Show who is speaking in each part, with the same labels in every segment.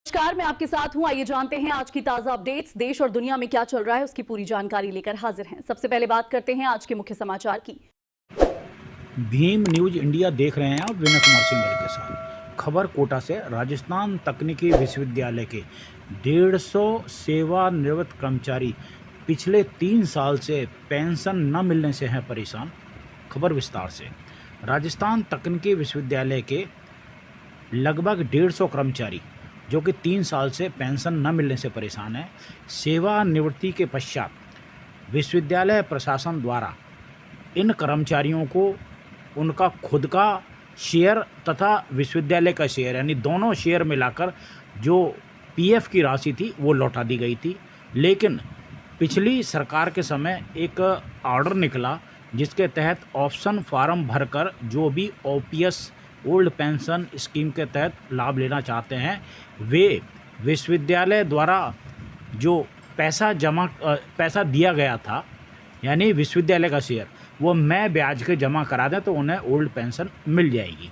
Speaker 1: नमस्कार, मैं आपके साथ हूं। आइए जानते हैं आज की ताजा अपडेट्स। देश और दुनिया में क्या चल रहा है उसकी पूरी जानकारी लेकर हाजिर हैं। सबसे पहले बात करते हैं आज के मुख्य समाचार की।
Speaker 2: भीम न्यूज इंडिया देख रहे हैं आप विनय कुमार सिंह के साथ। खबर कोटा से। राजस्थान तकनीकी विश्वविद्यालय के 150 सेवानिवृत्त कर्मचारी पिछले 3 साल से पेंशन न मिलने से हैं परेशान। खबर विस्तार से। राजस्थान तकनीकी विश्वविद्यालय के लगभग 150 कर्मचारी जो कि 3 साल से पेंशन न मिलने से परेशान हैं। सेवानिवृत्ति के पश्चात विश्वविद्यालय प्रशासन द्वारा इन कर्मचारियों को उनका खुद का शेयर तथा विश्वविद्यालय का शेयर यानी दोनों शेयर मिलाकर जो पीएफ की राशि थी वो लौटा दी गई थी। लेकिन पिछली सरकार के समय एक ऑर्डर निकला जिसके तहत ऑप्शन फार्म भरकर जो भी ओपीएस ओल्ड पेंशन स्कीम के तहत लाभ लेना चाहते हैं वे विश्वविद्यालय द्वारा जो पैसा दिया गया था यानी विश्वविद्यालय का शेयर वो मैं ब्याज के जमा करा दें तो उन्हें ओल्ड पेंशन मिल जाएगी।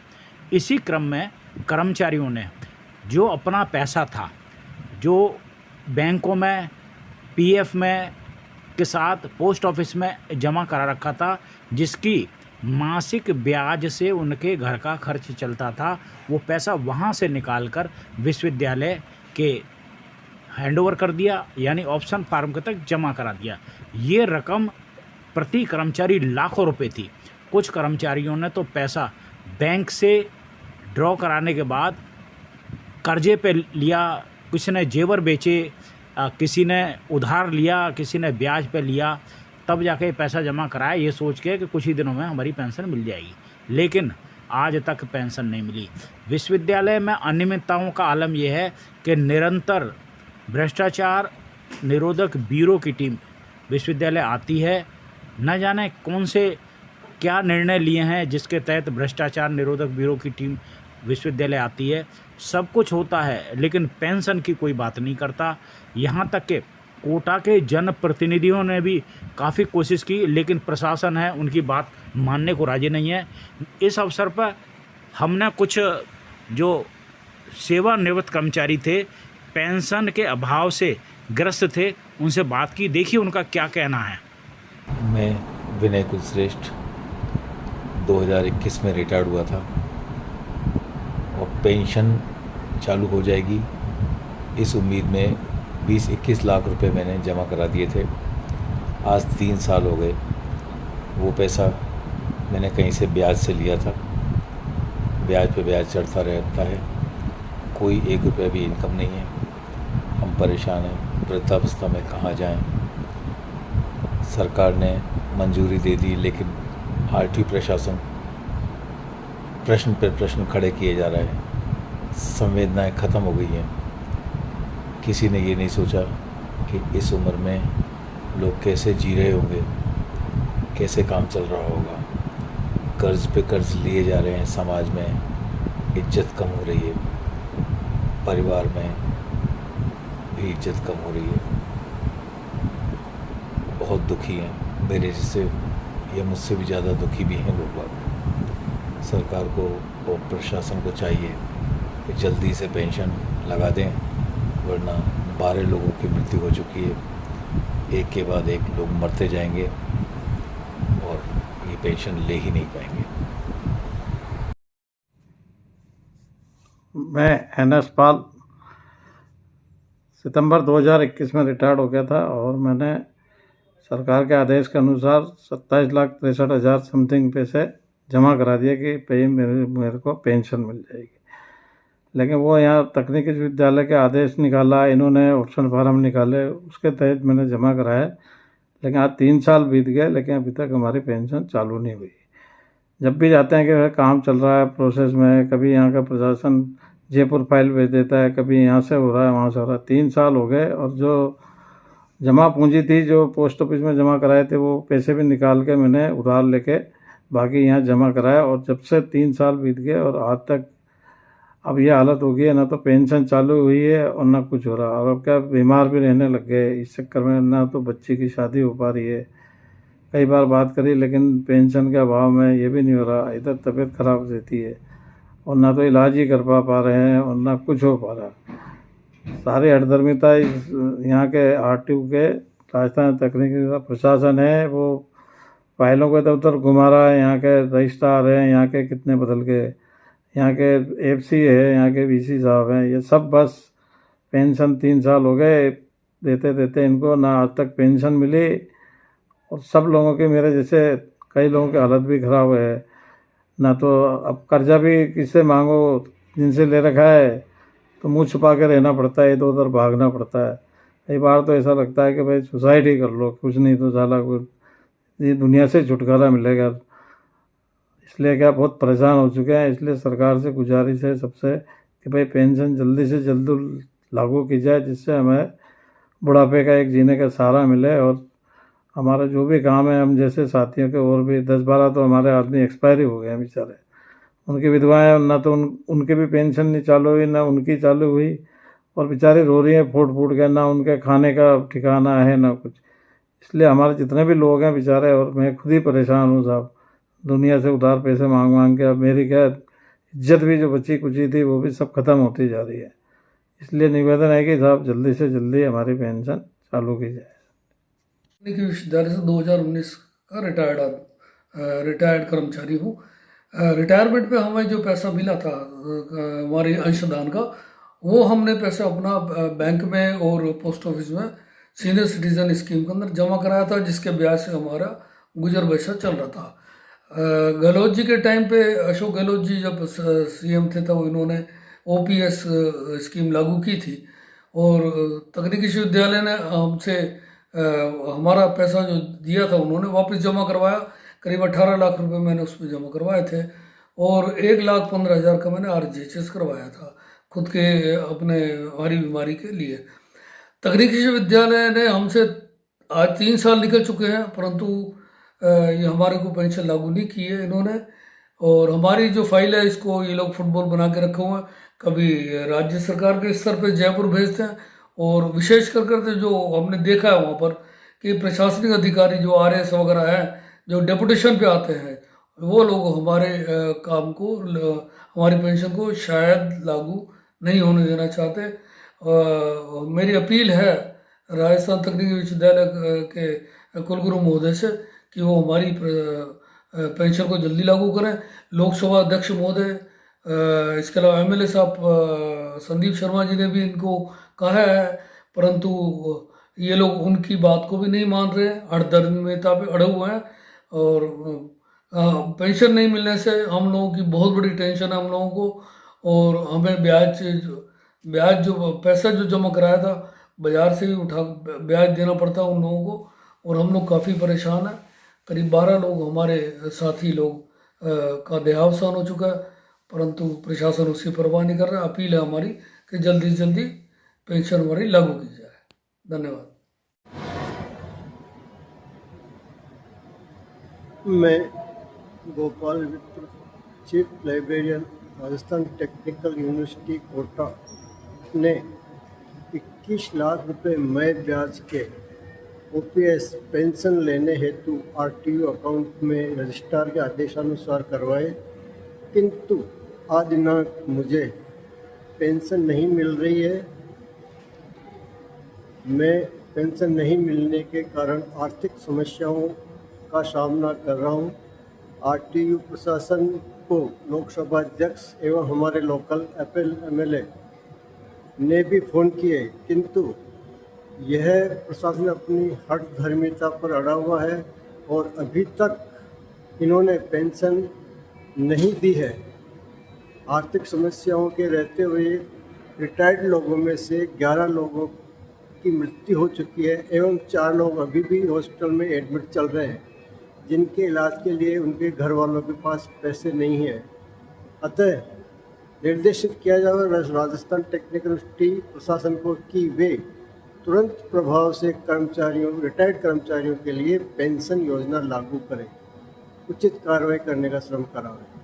Speaker 2: इसी क्रम में कर्मचारियों ने जो अपना पैसा था जो बैंकों में पीएफ में के साथ पोस्ट ऑफिस में जमा करा रखा था जिसकी मासिक ब्याज से उनके घर का खर्च चलता था, वो पैसा वहाँ से निकालकर विश्वविद्यालय के हैंडओवर कर दिया यानी ऑप्शन फार्म के तक जमा करा दिया। ये रकम प्रति कर्मचारी लाखों रुपए थी। कुछ कर्मचारियों ने तो पैसा बैंक से ड्रॉ कराने के बाद कर्जे पे लिया, किसी ने जेवर बेचे, किसी ने उधार लिया, किसी ने ब्याज पे लिया, तब जाके पैसा जमा कराया ये सोच के कि कुछ ही दिनों में हमारी पेंशन मिल जाएगी। लेकिन आज तक पेंशन नहीं मिली। विश्वविद्यालय में अनियमितताओं का आलम यह है कि निरंतर भ्रष्टाचार निरोधक ब्यूरो की टीम विश्वविद्यालय आती है, न जाने कौन से क्या निर्णय लिए हैं जिसके तहत भ्रष्टाचार निरोधक ब्यूरो की टीम विश्वविद्यालय आती है। सब कुछ होता है लेकिन पेंशन की कोई बात नहीं करता। यहाँ तक कि कोटा के जनप्रतिनिधियों ने भी काफ़ी कोशिश की लेकिन प्रशासन है उनकी बात मानने को राजी नहीं है। इस अवसर पर हमने कुछ जो सेवानिवृत्त कर्मचारी थे पेंशन के अभाव से ग्रस्त थे उनसे बात की। देखिए उनका क्या कहना है।
Speaker 3: मैं विनय कुलश्रेष्ठ 2021 में रिटायर्ड हुआ था और पेंशन चालू हो जाएगी इस उम्मीद में 20-21 लाख रुपए मैंने जमा करा दिए थे। आज 3 साल हो गए। वो पैसा मैंने कहीं से ब्याज से लिया था, ब्याज पे ब्याज चढ़ता रहता है, कोई 1 रुपया भी इनकम नहीं है। हम परेशान हैं, वृद्धावस्था में कहाँ जाएं। सरकार ने मंजूरी दे दी लेकिन आरटी प्रशासन प्रश्न पर प्रश्न खड़े किए जा रहा है। संवेदनाएं ख़त्म हो गई हैं। किसी ने ये नहीं सोचा कि इस उम्र में लोग कैसे जी रहे होंगे, कैसे काम चल रहा होगा। कर्ज पे कर्ज लिए जा रहे हैं, समाज में इज्जत कम हो रही है, परिवार में भी इज्जत कम हो रही है। बहुत दुखी हैं मेरे जैसे, या मुझसे भी ज़्यादा दुखी भी हैं लोग बाग। सरकार को और प्रशासन को चाहिए कि जल्दी से पेंशन लगा दें, वरना 12 लोगों की मृत्यु हो चुकी है। एक के बाद एक लोग मरते जाएंगे और ये पेंशन ले ही नहीं पाएंगे।
Speaker 4: मैं एनएस पाल सितंबर 2021 में रिटायर्ड हो गया था और मैंने सरकार के आदेश के अनुसार 27,63,000 समथिंग पैसे जमा करा दिए कि मेरे को पेंशन मिल जाएगी। लेकिन वो यहाँ तकनीकी विश्वविद्यालय के आदेश निकाला, इन्होंने ऑप्शन फार्म निकाले, उसके तहत मैंने जमा कराया। लेकिन आज 3 साल बीत गए लेकिन अभी तक हमारी पेंशन चालू नहीं हुई। जब भी जाते हैं कि काम चल रहा है प्रोसेस में, कभी यहाँ का प्रशासन जयपुर फाइल भेज देता है, कभी यहाँ से हो रहा है वहाँ से हो रहा है। 3 साल हो गए और जो जमा पूंजी थी जो पोस्ट ऑफिस में जमा कराए थे वो पैसे भी निकाल के मैंने उधार लेके बाकी यहाँ जमा कराया। और जब से 3 साल बीत गए और आज तक अब ये हालत हो गई है, ना तो पेंशन चालू हुई है और ना कुछ हो रहा। और अब क्या बीमार भी रहने लग गए इस चक्कर में, ना तो बच्ची की शादी हो पा रही है। कई बार बात करी लेकिन पेंशन के अभाव में ये भी नहीं हो रहा। इधर तबीयत खराब रहती है और ना तो इलाज ही कर पा रहे हैं और ना कुछ हो पा रहा। सारी हठधर्मिता यहाँ के आरटीयू के राजस्थान तकनीकी प्रशासन है, वो फाइलों को इधर उधर घुमा रहा है। यहाँ के रजिस्ट्रार हैं, यहाँ के कितने बदल के, यहाँ के एफसी है, यहाँ के वीसी साहब हैं, ये सब बस पेंशन 3 साल हो गए देते देते इनको, ना आज तक पेंशन मिली। और सब लोगों के, मेरे जैसे कई लोगों की हालत भी ख़राब है, ना तो अब कर्जा भी किससे मांगो, जिनसे ले रखा है तो मुंह छुपा के रहना पड़ता है, इधर उधर भागना पड़ता है। कई बार तो ऐसा लगता है कि भाई सुसाइड ही कर लो, कुछ नहीं तो साला ये दुनिया से छुटकारा मिलेगा। इसलिए क्या बहुत परेशान हो चुके हैं। इसलिए सरकार से गुजारिश है सबसे कि भाई पेंशन जल्दी से जल्दी लागू की जाए, जिससे हमें बुढ़ापे का एक जीने का सहारा मिले। और हमारा जो भी काम है, हम जैसे साथियों के और भी 10-12 तो हमारे आदमी एक्सपायर ही हो गए हैं बेचारे, उनकी विधवाएं, ना तो उनके भी पेंशन नहीं चालू हुई, ना उनकी चालू हुई, और बेचारे रो रही हैं फूट फूट के, ना उनके खाने का ठिकाना है ना कुछ। इसलिए हमारे जितने भी लोग हैं बेचारे, और मैं खुद ही परेशान हूँ साहब, दुनिया से उधार पैसे मांग मांग के। अब मेरी क्या इज्जत भी जो बची कुची थी वो भी सब खत्म होती जा रही है। इसलिए निवेदन है कि साहब जल्दी से जल्दी हमारी पेंशन चालू की जाए।
Speaker 5: तकनीकी विश्वविद्यालय से 2019 का रिटायर्ड कर्मचारी हूँ। रिटायरमेंट पे हमें जो पैसा मिला था हमारे अंशदान का, वो हमने पैसा अपना बैंक में और पोस्ट ऑफिस में सीनियर सिटीजन स्कीम के अंदर जमा कराया था, जिसके ब्याज से हमारा गुजर बसर चल रहा था। गहलोत जी के टाइम पे, अशोक गहलोत जी जब सीएम थे तो इन्होंने ओपीएस स्कीम लागू की थी, और तकनीकी विश्वविद्यालय ने हमसे हमारा पैसा जो दिया था उन्होंने वापस जमा करवाया। करीब 18 लाख रुपए मैंने उसमें जमा करवाए थे, और 1,15,000 का मैंने आरजीएचएस करवाया था खुद के अपने भारी बीमारी के लिए। तकनीकी विश्वविद्यालय ने हमसे आज 3 साल निकल चुके हैं, परंतु ये हमारे को पेंशन लागू नहीं की है इन्होंने। और हमारी जो फाइल है, इसको ये लोग फुटबॉल बना के रखे हुए हैं। कभी राज्य सरकार के स्तर पे जयपुर भेजते हैं, और विशेष कर जो हमने देखा है वहाँ पर कि प्रशासनिक अधिकारी जो आरएस वगैरह हैं, जो डेपुटेशन पे आते हैं, वो लोग हमारे काम को, हमारी पेंशन को शायद लागू नहीं होने देना चाहते। मेरी अपील है राजस्थान तकनीकी विश्वविद्यालय के कुलगुरु महोदय से कि वो हमारी पेंशन को जल्दी लागू करें। लोकसभा अध्यक्ष महोदय, इसके अलावा एमएलए साहब संदीप शर्मा जी ने भी इनको कहा है, परंतु ये लोग उनकी बात को भी नहीं मान रहे हैं, हठधर्मिता पे अड़े हुए हैं। और पेंशन नहीं मिलने से हम लोगों की बहुत बड़ी टेंशन है हम लोगों को, और हमें ब्याज जो पैसा जो जमा कराया था बाज़ार से भी उठा ब्याज देना पड़ता है उन लोगों को, और हम लोग काफ़ी परेशान हैं। करीब 12 लोग हमारे साथी लोग का देहावसान हो चुका है, परंतु प्रशासन उसकी परवाह नहीं कर रहा। अपील है हमारी कि जल्दी से जल्दी पेंशन हमारी लागू की जाए। धन्यवाद।
Speaker 6: मैं Gopal Mitra, chief librarian, Rajasthan technical university Kota ने 21 लाख रुपए मई ब्याज के ओपीएस पेंशन लेने हेतु आरटीयू अकाउंट में रजिस्ट्रार के आदेशानुसार करवाए, किंतु आज दिनांक मुझे पेंशन नहीं मिल रही है। मैं पेंशन नहीं मिलने के कारण आर्थिक समस्याओं का सामना कर रहा हूं। आरटीयू प्रशासन को लोकसभा अध्यक्ष एवं हमारे लोकल एमएलए ने भी फ़ोन किए, किंतु यह प्रशासन अपनी हठधर्मिता पर अड़ा हुआ है और अभी तक इन्होंने पेंशन नहीं दी है। आर्थिक समस्याओं के रहते हुए रिटायर्ड लोगों में से 11 लोगों की मृत्यु हो चुकी है एवं 4 लोग अभी भी हॉस्पिटल में एडमिट चल रहे हैं, जिनके इलाज के लिए उनके घर वालों के पास पैसे नहीं है। अतः निर्देशित किया जाएगा राजस्थान टेक्निकल यूनिवर्सिटी प्रशासन को कि वे तुरंत प्रभाव से रिटायर्ड कर्मचारियों के लिए पेंशन योजना लागू करें, उचित कार्रवाई करने का श्रम कराएं।